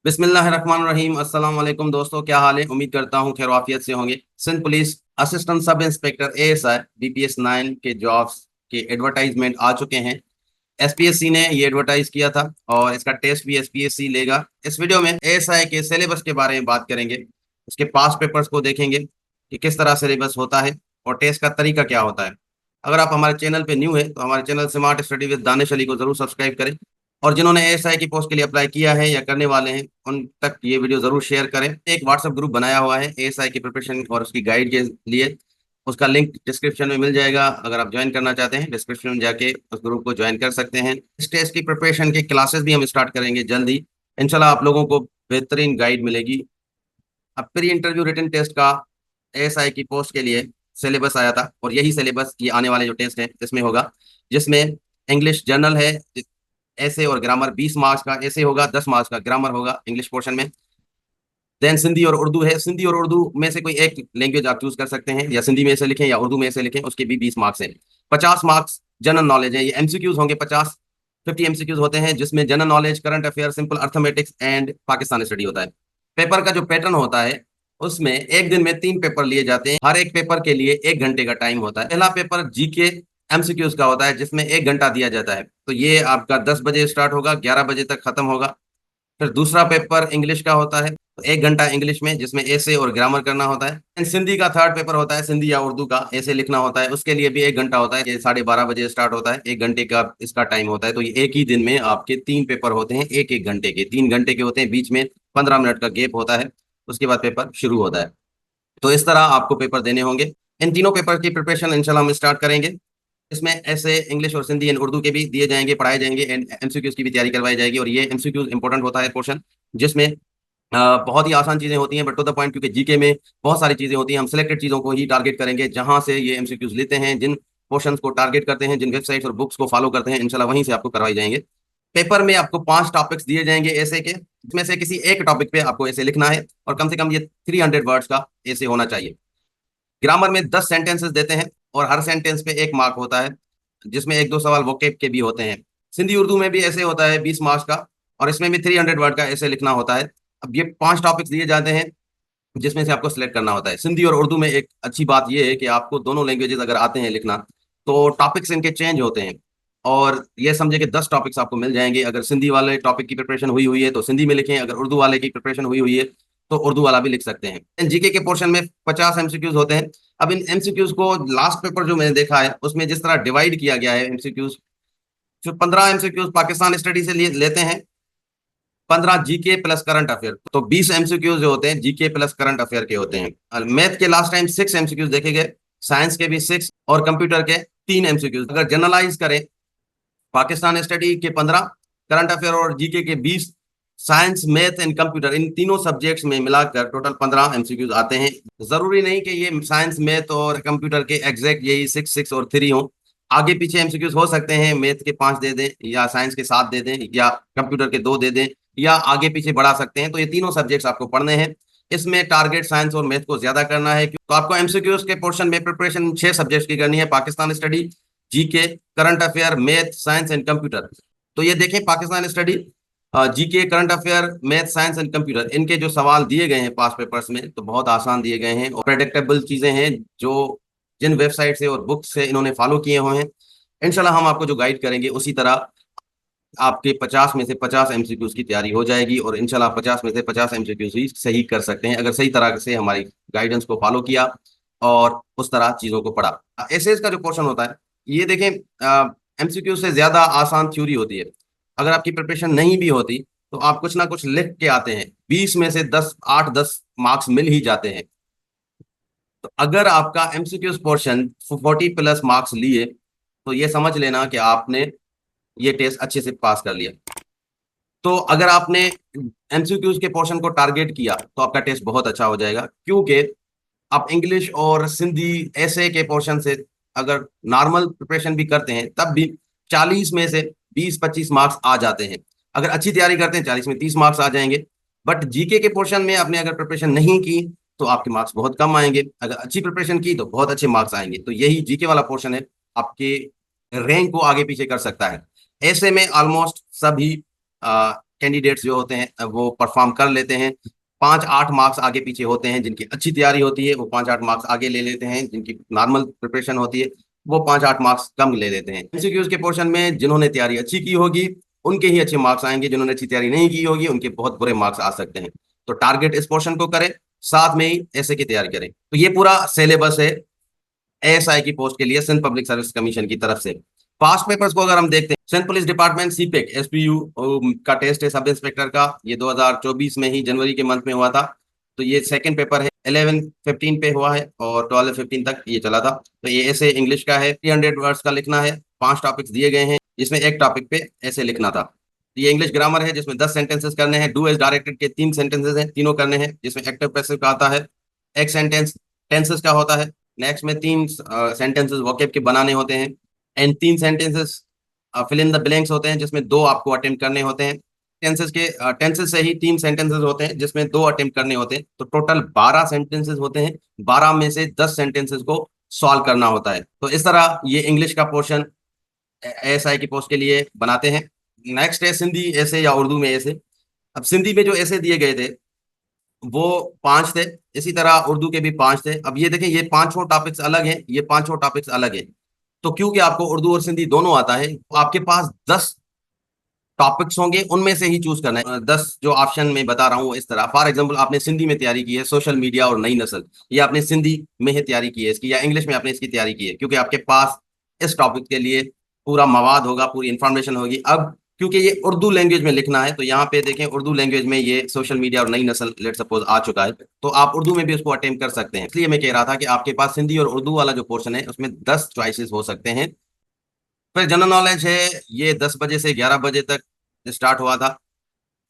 बिस्मिल्लाहिर्रहमानिर्रहीम। अस्सलाम वालेकुम दोस्तों, क्या हाल है? उम्मीद करता हूँ खैर वाफियत से होंगे। Sindh police assistant sub inspector ASI BPS 9 के जॉब्स के एडवर्टाइजमेंट आ चुके हैं। एसपीएससी ने ये एडवर्टाइज किया था और इसका टेस्ट भी एसपीएससी लेगा। इस वीडियो में एएसआई के सिलेबस के बारे में बात करेंगे, उसके पास पेपर्स को देखेंगे कि किस तरह सिलेबस होता है और टेस्ट का तरीका क्या होता है। अगर आप हमारे चैनल पे न्यू है तो हमारे channel smart study with Danish Ali को जरूर सब्सक्राइब करें, और जिन्होंने एएसआई की पोस्ट के लिए अप्लाई किया है या करने वाले हैं उन तक ये वीडियो जरूर शेयर करें। एक व्हाट्सएप ग्रुप बनाया हुआ है एएसआई की प्रिपरेशन और उसकी गाइड के लिए, उसका लिंक डिस्क्रिप्शन में मिल जाएगा। अगर आप ज्वाइन करना चाहते हैं डिस्क्रिप्शन में जाके उस ग्रुप को ज्वाइन कर सकते हैं। इस टेस्ट की प्रिपरेशन के क्लासेस भी हम स्टार्ट करेंगे जल्द ही। इंशाल्लाह आप लोगों को बेहतरीन गाइड मिलेगी। अब प्री इंटरव्यू रिटन टेस्ट का एएसआई की पोस्ट के लिए सिलेबस आया था और यही सिलेबस ये आने वाले जो टेस्ट है इसमें होगा, जिसमें इंग्लिश जनरल है, ऐसे और ग्रामर 20 मार्क्स का ऐसे होगा, 10 मार्क्स का ग्रामर होगा इंग्लिश पोर्शन में। देन सिंधी और उर्दू है, सिंधी और उर्दू में से कोई एक लैंग्वेज आप चूज कर सकते हैं, या सिंधी में से लिखें या उर्दू में से लिखें, उसके भी 20 मार्क्स हैं। 50 मार्क्स जनरल नॉलेज है, ये एमसीक्यूज होंगे 50 एमसीक्यूज होते हैं, जिसमें general knowledge, current affair, simple arithmetics and Pakistani study होता है। पेपर का जो पैटर्न होता है उसमें एक दिन में 3 पेपर लिए जाते हैं। हर एक पेपर के लिए 1 घंटे का टाइम होता है। पहला पेपर जीके एमसीक्यूज का होता है जिसमें 1 घंटा दिया जाता है, तो ये आपका 10 बजे स्टार्ट होगा, 11 बजे तक खत्म होगा। फिर दूसरा पेपर इंग्लिश का होता है, तो 1 घंटा इंग्लिश में, जिसमें ऐसे और ग्रामर करना होता है। एंड सिंधी का थर्ड पेपर होता है, सिंधी या उर्दू का ऐसे लिखना होता है, उसके लिए भी 1 घंटा होता है। ये 12:30 बजे स्टार्ट होता है, 1 घंटे का इसका टाइम होता है। तो ये एक ही दिन में आपके 3 पेपर होते हैं, एक एक घंटे के, 3 घंटे के होते हैं, बीच में 15 मिनट का गैप होता है, उसके बाद पेपर शुरू होता है। तो इस तरह आपको पेपर देने होंगे। इन तीनों पेपर की प्रिपरेशन इंशाल्लाह हम स्टार्ट करेंगे। इसमें ऐसे इंग्लिश और सिंधी एंड उर्दू के भी दिए जाएंगे, पढ़ाए जाएंगे, एंड एमसीक्यूज की भी तैयारी करवाई जाएगी। और ये एमसीक्यूज इंपॉर्टेंट होता है पोर्शन, जिसमें बहुत ही आसान चीजें होती हैं बट टू द पॉइंट, क्योंकि जीके में बहुत सारी चीजें होती हैं। हम सिलेक्टेड चीजों को ही टारगेट करेंगे, जहां से ये एमसीक्यूज लेते हैं, जिन पोर्शंस को टारगेट करते हैं, जिन वेबसाइट्स और बुक्स को फॉलो करते हैं, इंशाल्लाह वहीं से आपको करवाई जाएंगे। पेपर में आपको 5 टॉपिक्स दिए जाएंगे ऐसे के, जिसमें से किसी एक टॉपिक पे आपको ऐसे लिखना है, और कम से कम ये 300 वर्ड्स का ऐसे होना चाहिए। ग्रामर में 10 सेंटेंसेस देते हैं और हर सेंटेंस पे 1 मार्क होता है, जिसमें 1-2 सवाल वोकेब के भी होते हैं। सिंधी उर्दू में भी ऐसे होता है 20 मार्क्स का, और इसमें भी 300 वर्ड का ऐसे लिखना होता है। अब ये 5 टॉपिक्स दिए जाते हैं जिसमें से आपको सिलेक्ट करना होता है। सिंधी और उर्दू में एक अच्छी बात यह है कि आपको दोनों लैंग्वेजेस अगर आते हैं लिखना, तो टॉपिक्स इनके चेंज होते हैं, और ये समझे कि 10 टॉपिक्स आपको मिल जाएंगे। अगर सिंधी वाले टॉपिक की प्रिपरेशन हुई हुई है तो सिंधी में लिखें, अगर उर्दू वाले की प्रिपरेशन हुई हुई है तो उर्दू वाला भी लिख सकते हैं। जीके के पोर्शन में 50 एमसीक्यूज होते हैं। अब इन एमसीक्यूज को लास्ट पेपर जो मैंने देखा है उसमें जिस तरह डिवाइड किया गया है एमसीक्यूज, जो 15 एमसीक्यूज पाकिस्तान स्टडी से लेते हैं, 15 जीके प्लस करंट अफेयर, तो 20 एमसीक्यूज जो होते हैं जीके प्लस करंट अफेयर के होते हैं। मैथ के लास्ट टाइम 6 एमसीक्यूज देखे गए, साइंस के भी 6, और कंप्यूटर के 3 एमसीक्यूज। अगर जनरलाइज करें, पाकिस्तान स्टडी के 15, करंट अफेयर और जीके के 20, साइंस, मैथ एंड कंप्यूटर, इन तीनों सब्जेक्ट्स में मिलाकर टोटल 15 एमसीक्यूज आते हैं। जरूरी नहीं कि ये साइंस, मैथ और कंप्यूटर के एग्जैक्ट यही 6 6 और 3 हो, आगे पीछे एमसीक्यूज हो सकते हैं। मैथ के 5 दे दें, या साइंस के 7 दे दें, या कंप्यूटर के 2 दे दें, या आगे पीछे बढ़ा सकते हैं। तो ये तीनों सब्जेक्ट्स आपको पढ़ने हैं। इसमें टारगेट साइंस और मैथ को ज्यादा करना है, तो आपको एमसीक्यूज के पोर्शन में प्रिपरेशन 6 सब्जेक्ट्स की करनी है: Pakistan study, GK, current affair, math, science and computer. तो ये देखें, Pakistan study, GK, current affair, math, science and computer, इनके जो सवाल दिए गए हैं पास पेपर्स में तो बहुत आसान दिए गए हैं और प्रेडिक्टेबल चीजें हैं, जो जिन वेबसाइट से और बुक से इन्होंने फॉलो किए हुए हैं। इंशाल्लाह हम आपको जो गाइड करेंगे उसी तरह आपके 50 में से 50 एमसीक्यूज की तैयारी हो जाएगी, और इंशाल्लाह 50 में से 50 एमसीक्यूज ही सही कर सकते हैं, अगर सही तरह से हमारी गाइडेंस को फॉलो किया और उस तरह चीजों को पढ़ा। एसएस का जो पोर्शन होता है, ये देखें, एमसीक्यू से ज्यादा आसान थ्योरी होती है। अगर आपकी प्रिपरेशन नहीं भी होती तो आप कुछ ना कुछ लिख के आते हैं, 20 में से 10, 8-10 मार्क्स मिल ही जाते हैं। तो अगर आपका एमसीक्यूज पोर्शन 40+ मार्क्स लिए तो ये समझ लेना कि आपने ये टेस्ट अच्छे से पास कर लिया। तो अगर आपने एमसीक्यूज के पोर्शन को टारगेट किया तो आपका टेस्ट बहुत अच्छा हो जाएगा, क्योंकि आप इंग्लिश और सिंधी ऐसे के पोर्शन से अगर नॉर्मल प्रिपरेशन भी करते हैं तब भी 40 में से 20-25 मार्क्स आ जाते हैं। अगर अच्छी तैयारी करते हैं 40 में 30 मार्क्स आ जाएंगे। बट जीके के पोर्शन में आपने अगर प्रिपरेशन नहीं की तो आपके मार्क्स बहुत कम आएंगे, अगर अच्छी प्रिपरेशन की तो बहुत अच्छे मार्क्स आएंगे। तो यही जीके वाला पोर्शन है, आपके रैंक को आगे पीछे कर सकता है। ऐसे में ऑलमोस्ट सभी कैंडिडेट्स जो होते हैं वो परफॉर्म कर लेते हैं। 5-8 मार्क्स आगे पीछे होते हैं, जिनकी अच्छी तैयारी होती है वो 5-8 मार्क्स आगे ले लेते हैं, जिनकी नॉर्मल प्रिपरेशन होती है वो 5-8 मार्क्स कम ले लेते हैं। एमसीक्यूज के पोर्शन में जिन्होंने तैयारी अच्छी की होगी उनके ही अच्छे मार्क्स आएंगे, जिन्होंने अच्छी तैयारी नहीं की होगी उनके बहुत बुरे मार्क्स आ सकते हैं। तो टारगेट इस पोर्शन को करें, साथ में ही ऐसे की तैयारी करें। तो ये पूरा सिलेबस है एएसआई की पोस्ट के लिए सिंध पब्लिक सर्विस कमीशन की तरफ से। पास्ट पेपर्स को अगर हम देखते हैं, Sindh police department CPEC SPU का टेस्ट है सब इंस्पेक्टर का, ये 2024 में ही जनवरी के मंथ में हुआ था। तो ये सेकंड पेपर है, 11-15 पे हुआ है और 12-15 तक ये चला था। तो ये ऐसे इंग्लिश का है, 300 वर्ड्स का लिखना है, 5 टॉपिक्स दिए गए हैं जिसमें एक टॉपिक पे ऐसे लिखना था। तो ये इंग्लिश ग्रामर है जिसमें 10 सेंटेंसेस करने हैं। डू एज डायरेक्टेड के 3 सेंटेंसेस हैं, तीनों करने हैं, जिसमें एक्टिव पैसिव का आता है। एक सेंटेंस टेंसेस का होता है। नेक्स्ट में 3 सेंटेंसेस वोकैब के बनाने होते हैं and 3 sentences fill in the blanks होते हैं, जिसमें 2 आपको अटेम्प्ट करने होते हैं। टेंसेस से ही 3 सेंटेंसेस होते हैं जिसमें 2 अटेम्प्ट करने होते हैं। तो टोटल 12 सेंटेंसेस होते हैं, 12 में से 10 सेंटेंसेस को सॉल्व करना होता है। तो इस तरह ये इंग्लिश का पोर्शन एएसआई की पोस्ट के लिए बनाते हैं। नेक्स्ट है सिंधी ऐसे या उर्दू में ऐसे। अब सिंधी में जो ऐसे दिए गए थे वो 5 थे, इसी तरह उर्दू के भी 5 थे। अब ये देखें, ये पांचों टॉपिक्स अलग हैं, ये पांचों टॉपिक्स अलग हैं। तो क्योंकि आपको उर्दू और सिंधी दोनों आता है, तो आपके पास 10 टॉपिक्स होंगे, उनमें से ही चूज करना है। 10 जो ऑप्शन में बता रहा हूँ इस तरह, फॉर एग्जांपल आपने सिंधी में तैयारी की है सोशल मीडिया और नई नस्ल, या आपने सिंधी में ही तैयारी की है इसकी, या इंग्लिश में आपने इसकी तैयारी की है, क्योंकि आपके पास इस टॉपिक के लिए पूरा मवाद होगा, पूरी इंफॉर्मेशन होगी। अब क्योंकि ये उर्दू लैंग्वेज में लिखना है, तो यहाँ पे देखें उर्दू लैंग्वेज में ये सोशल मीडिया और नई नस्ल लेट सपोज आ चुका है, तो आप उर्दू में भी उसको अटेम्प्ट कर सकते हैं। इसलिए मैं कह रहा था कि आपके पास सिंधी और उर्दू वाला जो पोर्शन है उसमें 10 चॉइसेस हो सकते हैं। फिर जनरल नॉलेज है, ये 10 बजे से 11 बजे तक स्टार्ट हुआ था,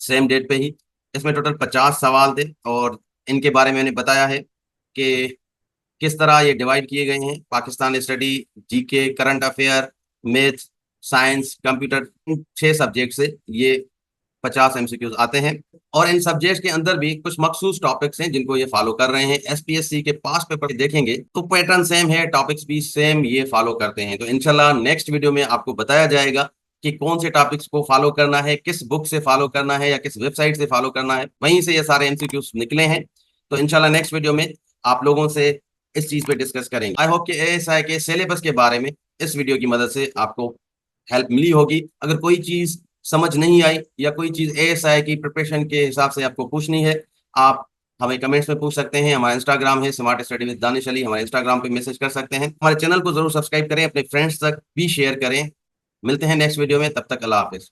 सेम डेट पे ही। इसमें टोटल 50 सवाल थे और इनके बारे में मैंने बताया है कि किस तरह ये डिवाइड किए गए हैं। Pakistan study, GK, current affair, math, science, computer, इन 6 सब्जेक्ट से ये 50 एमसीक्यूज आते हैं। और इन सब्जेक्ट्स के अंदर भी कुछ मखसूस टॉपिक्स हैं जिनको ये फॉलो कर रहे हैं। एसपीएससी के पास पेपर देखेंगे तो पैटर्न सेम है, टॉपिक्स भी सेम ये फॉलो करते हैं। तो इंशाल्लाह नेक्स्ट वीडियो में आपको बताया जाएगा कि कौन से टॉपिक्स को फॉलो करना है, किस बुक से फॉलो करना है या किस वेबसाइट से फॉलो करना है, वहीं से ये सारे एमसीक्यूज निकले हैं। तो इंशाल्लाह नेक्स्ट वीडियो में आप लोगों से इस चीज पे डिस्कस करेंगे। आई होप कि एएसआई के सिलेबस के बारे में इस वीडियो की मदद से आपको हेल्प मिली होगी। अगर कोई चीज समझ नहीं आई या कोई चीज एएसआई की प्रिपरेशन के हिसाब से आपको पूछनी है, आप हमें कमेंट्स में पूछ सकते हैं। हमारा इंस्टाग्राम है smart study with Danish Ali, हमारे इंस्टाग्राम पे मैसेज कर सकते हैं। हमारे चैनल को जरूर सब्सक्राइब करें, अपने फ्रेंड्स तक भी शेयर करें। मिलते हैं नेक्स्ट वीडियो में, तब तक अल्लाह हाफिज।